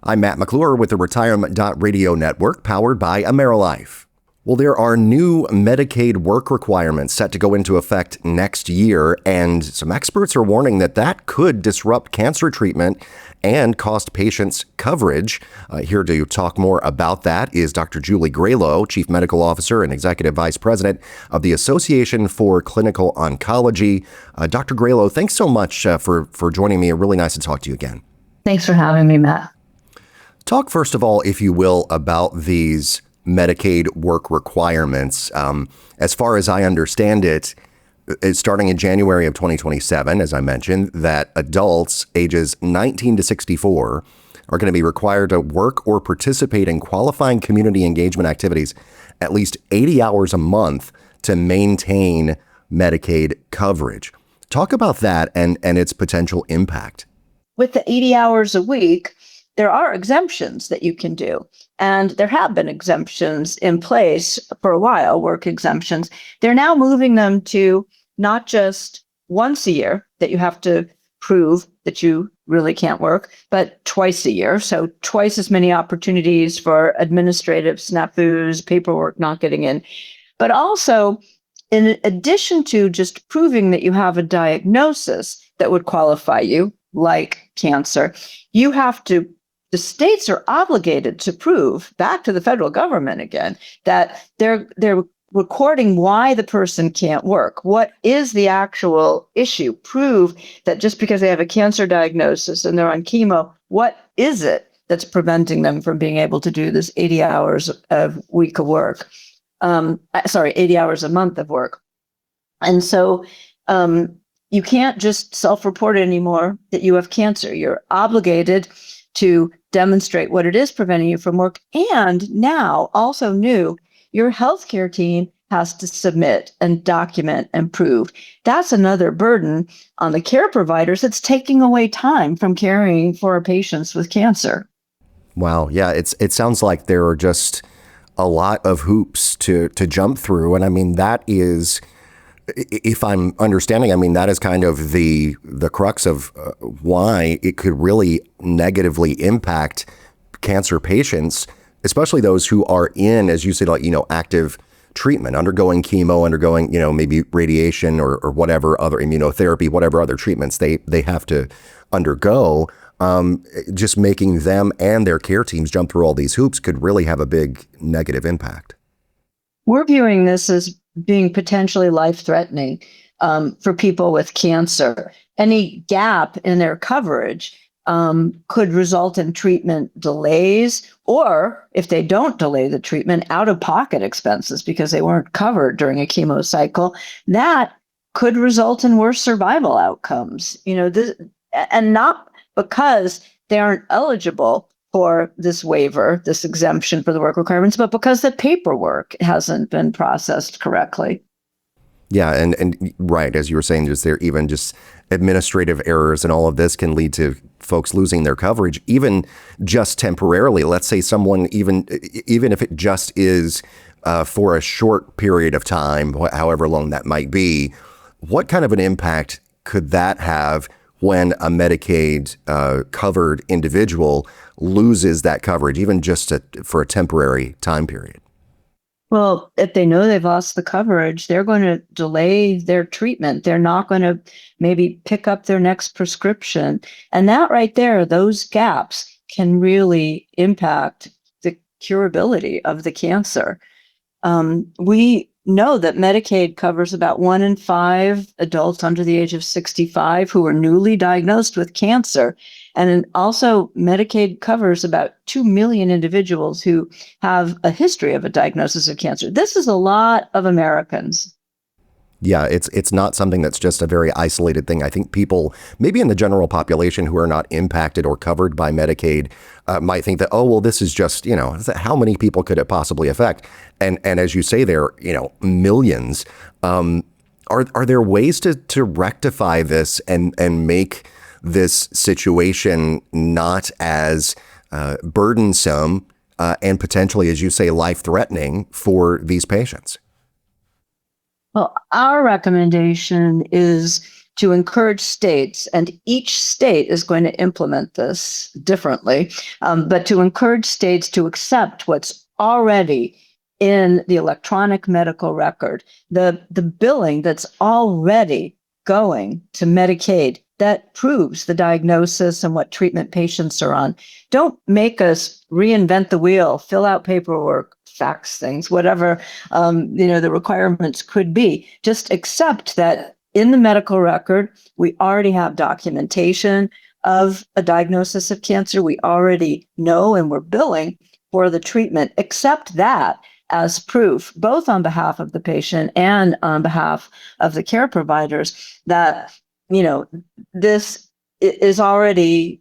I'm Matt McClure with the Retirement.Radio network powered by AmeriLife. Well, there are new Medicaid work requirements set to go into effect next year, and some experts are warning that that could disrupt cancer treatment and cost patients coverage. Here to talk more about that is Dr. Julie Gralow, Chief Medical Officer and Executive Vice President of the Association for Clinical Oncology. Dr. Gralow, thanks so much for joining me. Really nice to talk to you again. Thanks for having me, Matt. Talk first of all, if you will, about these Medicaid work requirements. As far as I understand it, it's starting in January of 2027, as I mentioned, that adults ages 19 to 64 are going to be required to work or participate in qualifying community engagement activities at least 80 hours a month to maintain Medicaid coverage. Talk about that and its potential impact. With the 80 hours a week, there are exemptions that you can do. And there have been exemptions in place for a while, work exemptions. They're now moving them to not just once a year that you have to prove that you really can't work, but twice a year. So twice as many opportunities for administrative snafus, paperwork not getting in. But also, in addition to just proving that you have a diagnosis that would qualify you, like cancer, the states are obligated to prove back to the federal government again that they're recording why the person can't work. What is the actual issue? Prove that just because they have a cancer diagnosis and they're on chemo, what is it that's preventing them from being able to do this 80 hours a week of work? 80 hours a month of work. And so you can't just self-report anymore that you have cancer. You're obligated to demonstrate what it is preventing you from work. And now, also new, your healthcare team has to submit and document and prove. That's another burden on the care providers. It's taking away time from caring for our patients with cancer. Wow. Yeah, it sounds like there are just a lot of hoops to jump through. And I mean, that is, if I'm understanding, I mean, that is kind of the crux of why it could really negatively impact cancer patients, especially those who are in, as you said, like, active treatment, undergoing chemo, undergoing, maybe radiation or whatever other immunotherapy, whatever other treatments they have to undergo. Just making them and their care teams jump through all these hoops could really have a big negative impact. We're viewing this as being potentially life-threatening for people with cancer. Any gap in their coverage could result in treatment delays, or if they don't delay the treatment, out-of-pocket expenses because they weren't covered during a chemo cycle. That could result in worse survival outcomes. And not because they aren't eligible for this waiver, this exemption for the work requirements, but because the paperwork hasn't been processed correctly. Yeah, and right, as you were saying, even just administrative errors and all of this can lead to folks losing their coverage, even just temporarily. Let's say someone, even if it just is for a short period of time, however long that might be, what kind of an impact could that have when a Medicaid covered individual loses that coverage, even just for a temporary time period? Well, if they know they've lost the coverage, they're going to delay their treatment. They're not going to maybe pick up their next prescription. And that right there, those gaps can really impact the curability of the cancer. We know that Medicaid covers about 1 in 5 adults under the age of 65 who are newly diagnosed with cancer. And also Medicaid covers about 2 million individuals who have a history of a diagnosis of cancer. This is a lot of Americans. Yeah, it's not something that's just a very isolated thing. I think people, maybe in the general population who are not impacted or covered by Medicaid, might think that, oh, well, this is just, how many people could it possibly affect? And as you say there, millions. Are there ways to rectify this and make this situation not as burdensome and potentially, as you say, life-threatening for these patients? Well, our recommendation is to encourage states, and each state is going to implement this differently, but to encourage states to accept what's already in the electronic medical record, the billing that's already going to Medicaid that proves the diagnosis and what treatment patients are on. Don't make us reinvent the wheel, fill out paperwork, fax things, whatever the requirements could be. Just accept that in the medical record, we already have documentation of a diagnosis of cancer. We already know and we're billing for the treatment. Accept that as proof, both on behalf of the patient and on behalf of the care providers, that this is already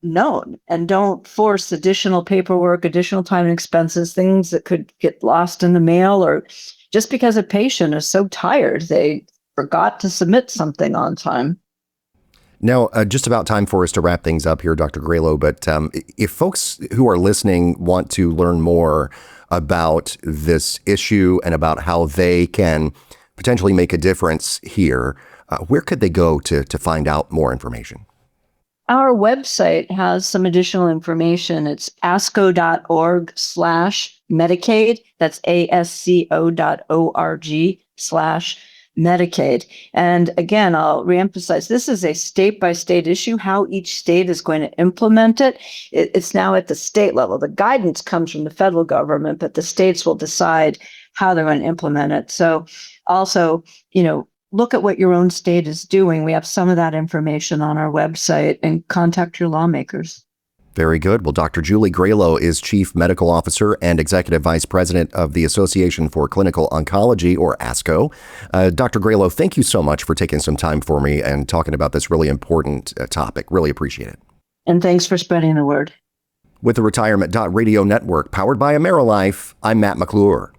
known, and don't force additional paperwork, additional time and expenses, things that could get lost in the mail, or just because a patient is so tired they forgot to submit something on time. Now, just about time for us to wrap things up here, Dr. Gralow, but if folks who are listening want to learn more about this issue and about how they can potentially make a difference here, where could they go to find out more information? Our website has some additional information. It's asco.org/Medicaid. That's asco.org/Medicaid. And again, I'll reemphasize, this is a state-by-state issue. How each state is going to implement it, it's now at the state level. The guidance comes from the federal government, but the states will decide how they're going to implement it. So also, look at what your own state is doing. We have some of that information on our website, and contact your lawmakers. Very good. Well, Dr. Julie Gralow is Chief Medical Officer and Executive Vice President of the Association for Clinical Oncology, or ASCO. Dr. Gralow, thank you so much for taking some time for me and talking about this really important topic. Really appreciate it. And thanks for spreading the word. With the Retirement.Radio network powered by AmeriLife, I'm Matt McClure.